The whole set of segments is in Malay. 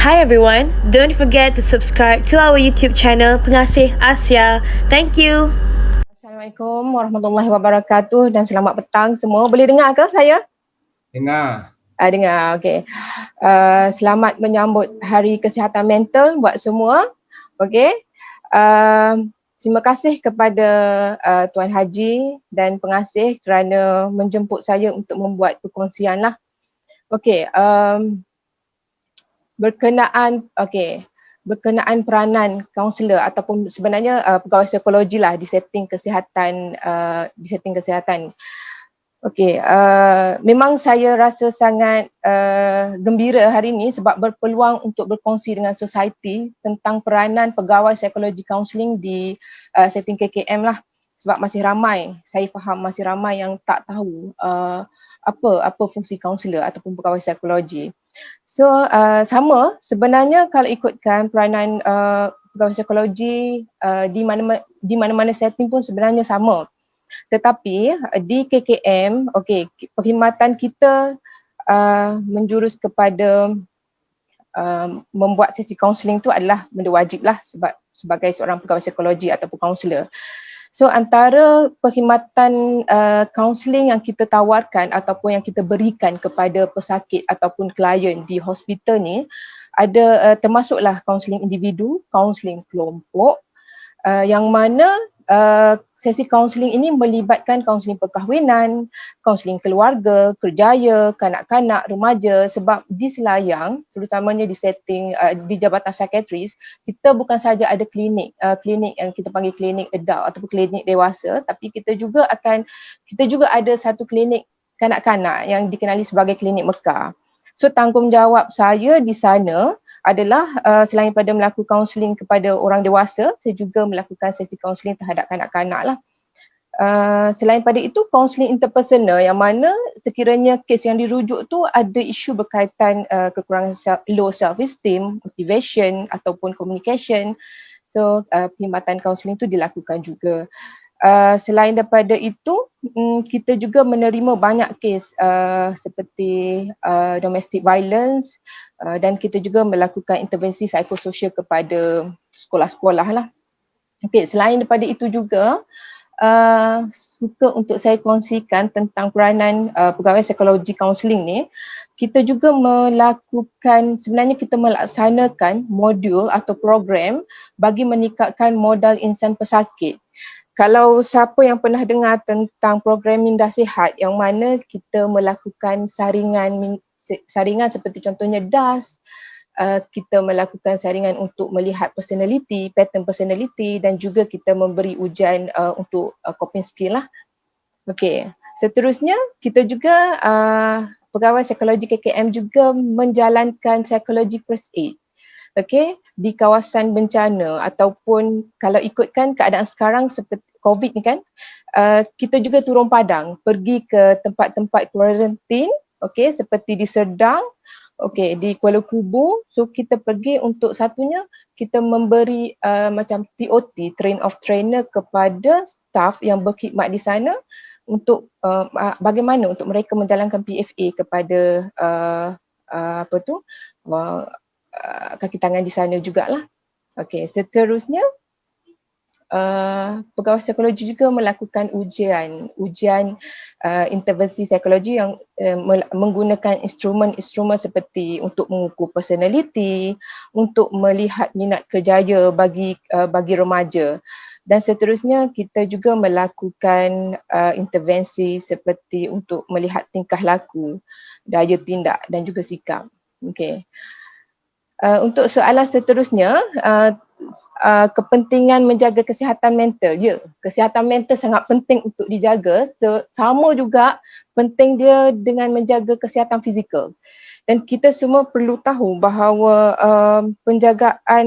Hi everyone, don't forget to subscribe to our YouTube channel Pengasih Asia. Thank you. Assalamualaikum warahmatullahi wabarakatuh dan selamat petang semua. Boleh dengar ke saya? Dengar. Dengar, okey. Selamat menyambut Hari Kesihatan Mental buat semua. Okey. Terima kasih kepada Tuan Haji dan pengasih kerana menjemput saya untuk membuat perkongsian lah. Okey, berkenaan peranan kaunselor ataupun sebenarnya pegawai psikologi lah di setting kesihatan. Okey, memang saya rasa sangat gembira hari ini sebab berpeluang untuk berkongsi dengan society tentang peranan pegawai psikologi kaunseling di setting KKM lah. Sebab masih ramai, saya faham masih ramai yang tak tahu apa fungsi kaunselor ataupun pegawai psikologi. So sama sebenarnya kalau ikutkan peranan pegawai psikologi di mana-mana setting pun sebenarnya sama. Tetapi di KKM, perkhidmatan kita menjurus kepada membuat sesi kaunseling tu adalah benda wajib lah sebab sebagai seorang pegawai psikologi ataupun kaunselor. So antara perkhidmatan kaunseling yang kita tawarkan ataupun yang kita berikan kepada pesakit ataupun klien di hospital ni ada termasuklah kaunseling individu, kaunseling kelompok, yang mana sesi kaunseling ini melibatkan kaunseling perkahwinan, kaunseling keluarga, kerjaya, kanak-kanak, remaja sebab di Selayang, terutamanya di setting di Jabatan Psikiatris, kita bukan saja ada klinik yang kita panggil klinik adult ataupun klinik dewasa, tapi kita juga ada satu klinik kanak-kanak yang dikenali sebagai klinik Mekar. So tanggungjawab saya di sana adalah selain pada melakukan kaunseling kepada orang dewasa, saya juga melakukan sesi kaunseling terhadap kanak-kanak lah. Selain pada itu, kaunseling interpersonal yang mana sekiranya kes yang dirujuk tu ada isu berkaitan kekurangan low self-esteem, motivation ataupun communication. So perkhidmatan kaunseling tu dilakukan juga. Selain daripada itu, kita juga menerima banyak kes seperti domestic violence dan kita juga melakukan intervensi psikososial kepada sekolah-sekolah lah. Okey, selain daripada itu juga suka untuk saya kongsikan tentang peranan pegawai psikologi kaunseling ni. Kita juga sebenarnya kita melaksanakan modul atau program bagi meningkatkan modal insan pesakit. Kalau siapa yang pernah dengar tentang program Minda Sihat yang mana kita melakukan saringan seperti contohnya DAS, kita melakukan saringan untuk melihat personality, pattern personality dan juga kita memberi ujian untuk coping skill lah. Okey, seterusnya kita juga pegawai psikologi KKM juga menjalankan psikologi first aid. Okey, di kawasan bencana ataupun kalau ikutkan keadaan sekarang seperti COVID ni kan, kita juga turun padang pergi ke tempat-tempat kuarantin, okey, seperti di Serdang, okey, di Kuala Kubu. So kita pergi untuk satunya kita memberi macam TOT, train of trainer kepada staff yang berkhidmat di sana untuk bagaimana untuk mereka menjalankan PFA kepada kaki tangan di sana jugalah. Okey, seterusnya pegawai psikologi juga melakukan ujian intervensi psikologi yang menggunakan instrumen-instrumen seperti untuk mengukur personality, untuk melihat minat kerjaya bagi remaja. Dan seterusnya kita juga melakukan intervensi seperti untuk melihat tingkah laku, daya tindak dan juga sikap. Okey. Untuk soalan seterusnya, kepentingan menjaga kesihatan mental. Ya, kesihatan mental sangat penting untuk dijaga. Sama juga penting dia dengan menjaga kesihatan fizikal. Dan kita semua perlu tahu bahawa penjagaan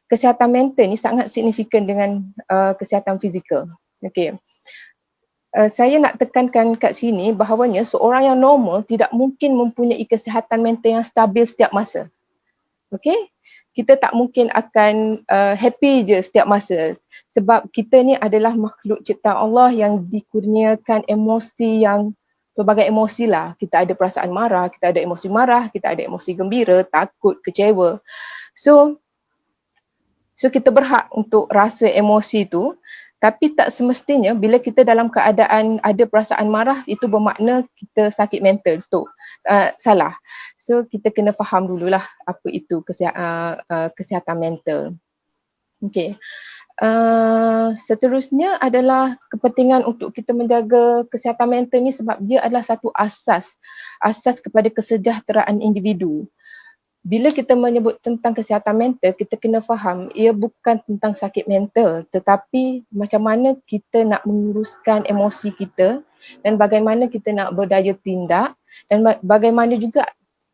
kesihatan mental ni sangat signifikan dengan kesihatan fizikal. Okey. Saya nak tekankan kat sini bahawanya seorang yang normal tidak mungkin mempunyai kesihatan mental yang stabil setiap masa. Okey, kita tak mungkin akan happy je setiap masa sebab kita ni adalah makhluk ciptaan Allah yang dikurniakan emosi yang pelbagai emosi lah. Kita ada perasaan marah, kita ada emosi marah, kita ada emosi gembira, takut, kecewa. So kita berhak untuk rasa emosi tu, tapi tak semestinya bila kita dalam keadaan ada perasaan marah itu bermakna kita sakit mental tu. Salah. So kita kena faham dululah apa itu kesihatan mental. Okey. Seterusnya adalah kepentingan untuk kita menjaga kesihatan mental ni sebab dia adalah satu asas kepada kesejahteraan individu. Bila kita menyebut tentang kesihatan mental, kita kena faham ia bukan tentang sakit mental, tetapi macam mana kita nak menguruskan emosi kita dan bagaimana kita nak berdaya tindak dan bagaimana juga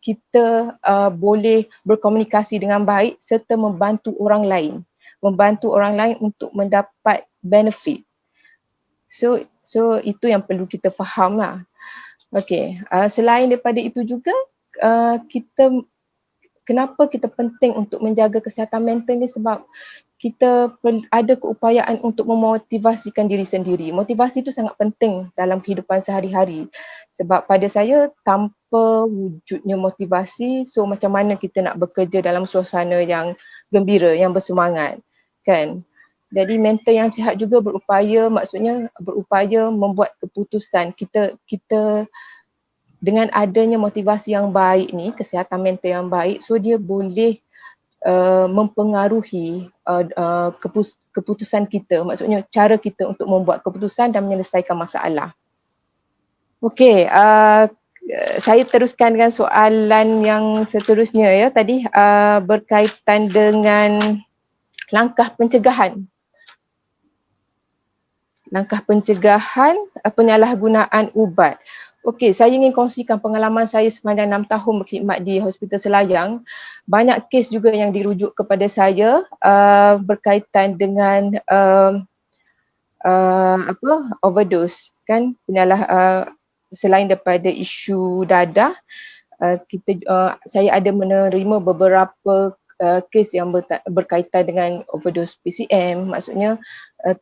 kita boleh berkomunikasi dengan baik serta membantu orang lain untuk mendapat benefit. So itu yang perlu kita faham lah. Okay, selain daripada itu juga kenapa kita penting untuk menjaga kesihatan mental ni sebab kita ada keupayaan untuk memotivasikan diri sendiri. Motivasi itu sangat penting dalam kehidupan sehari-hari. Sebab pada saya tanpa wujudnya motivasi, so macam mana kita nak bekerja dalam suasana yang gembira, yang bersemangat, kan? Jadi mental yang sihat juga berupaya membuat keputusan. Kita dengan adanya motivasi yang baik ni, kesihatan mental yang baik, so dia boleh mempengaruhi keputusan kita, maksudnya cara kita untuk membuat keputusan dan menyelesaikan masalah. Okey, saya teruskan dengan soalan yang seterusnya ya. Tadi berkaitan dengan langkah pencegahan penyalahgunaan ubat. Okey, saya ingin kongsikan pengalaman saya sepanjang 6 tahun berkhidmat di Hospital Selayang. Banyak kes juga yang dirujuk kepada saya berkaitan dengan overdose, kan, selain daripada isu dadah, saya ada menerima beberapa kes yang berkaitan dengan overdose PCM. Maksudnya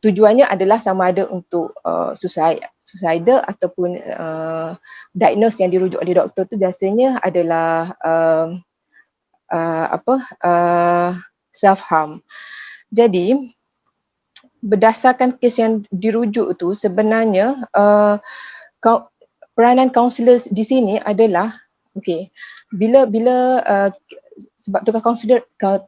tujuannya adalah sama ada untuk suicidal ataupun diagnose yang dirujuk oleh doktor tu biasanya adalah self harm. Jadi berdasarkan kes yang dirujuk tu sebenarnya peranan kaunselor di sini adalah bila sebab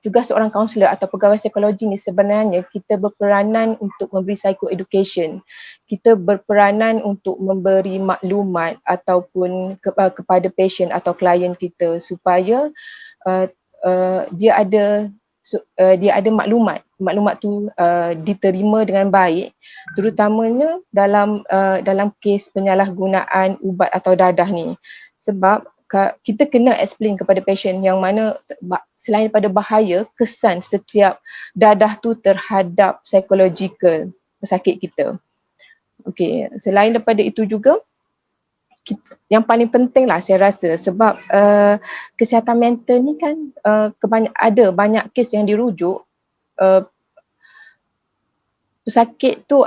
tugas seorang kaunselor atau pegawai psikologi ni sebenarnya kita berperanan untuk memberi psycho-education. Kita berperanan untuk memberi maklumat ataupun kepada patient atau klien kita supaya dia ada maklumat tu diterima dengan baik, terutamanya dalam kes penyalahgunaan ubat atau dadah ni. Sebab kita kena explain kepada patient yang mana selain daripada bahaya, kesan setiap dadah tu terhadap psychological pesakit kita. Okey, selain daripada itu juga yang paling penting lah saya rasa sebab kesihatan mental ni kan ada banyak kes yang dirujuk pesakit tu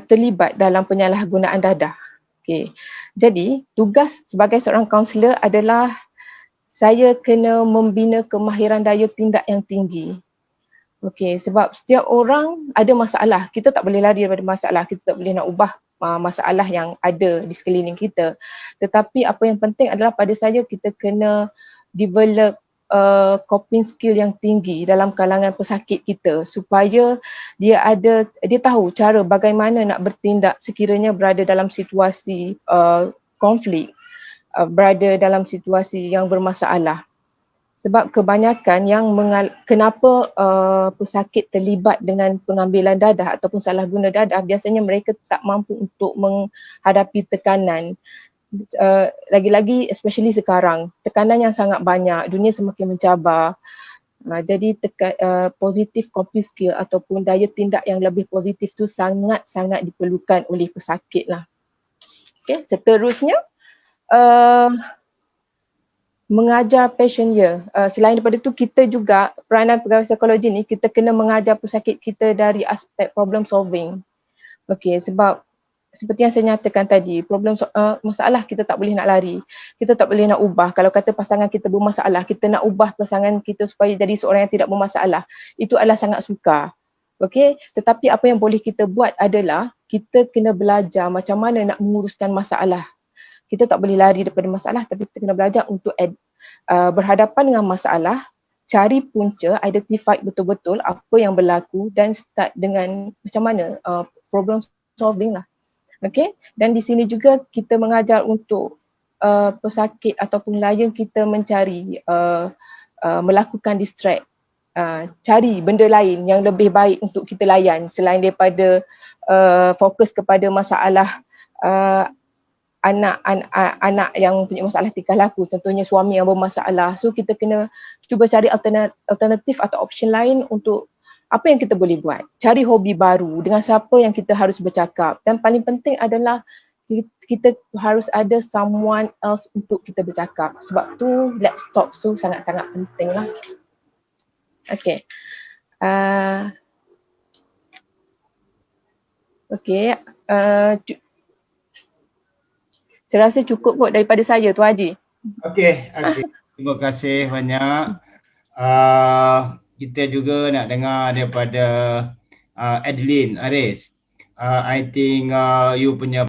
terlibat dalam penyalahgunaan dadah. Okay. Jadi tugas sebagai seorang kaunselor adalah saya kena membina kemahiran daya tindak yang tinggi. Okey, sebab setiap orang ada masalah. Kita tak boleh lari daripada masalah. Kita tak boleh nak ubah masalah yang ada di sekeliling kita. Tetapi apa yang penting adalah pada saya kita kena develop coping skill yang tinggi dalam kalangan pesakit kita supaya dia tahu cara bagaimana nak bertindak sekiranya berada dalam situasi konflik, berada dalam situasi yang bermasalah. Sebab kebanyakan kenapa pesakit terlibat dengan pengambilan dadah ataupun salah guna dadah, biasanya mereka tak mampu untuk menghadapi tekanan. Lagi-lagi especially sekarang, tekanan yang sangat banyak, dunia semakin mencabar. Jadi positif coping skill ataupun daya tindak yang lebih positif tu sangat-sangat diperlukan oleh pesakit lah. Okay, seterusnya mengajar patient selain daripada tu kita juga peranan pegawai psikologi ni kita kena mengajar pesakit kita dari aspek problem solving. Okey, sebab seperti yang saya nyatakan tadi, masalah kita tak boleh nak lari, kita tak boleh nak ubah. Kalau kata pasangan kita bermasalah, kita nak ubah pasangan kita supaya jadi seorang yang tidak bermasalah, itu adalah sangat sukar. Okey, tetapi apa yang boleh kita buat adalah kita kena belajar macam mana nak menguruskan masalah. Kita tak boleh lari daripada masalah, tapi kita kena belajar untuk berhadapan dengan masalah, cari punca, identify betul-betul apa yang berlaku dan start dengan macam mana problem solving lah. Okay, dan di sini juga kita mengajar untuk pesakit ataupun layan kita mencari melakukan distract, cari benda lain yang lebih baik untuk kita layan selain daripada fokus kepada masalah anak yang punya masalah tingkah laku, contohnya suami yang bermasalah. So kita kena cuba cari alternatif atau option lain untuk apa yang kita boleh buat. Cari hobi baru, dengan siapa yang kita harus bercakap, dan paling penting adalah kita harus ada someone else untuk kita bercakap. Sebab tu let's talk tu sangat-sangat penting lah. Okay. Okay. Saya rasa cukup kot daripada saya, Tuan Haji. Okey. Terima kasih banyak. Kita juga nak dengar daripada Adeline Aris. I think you punya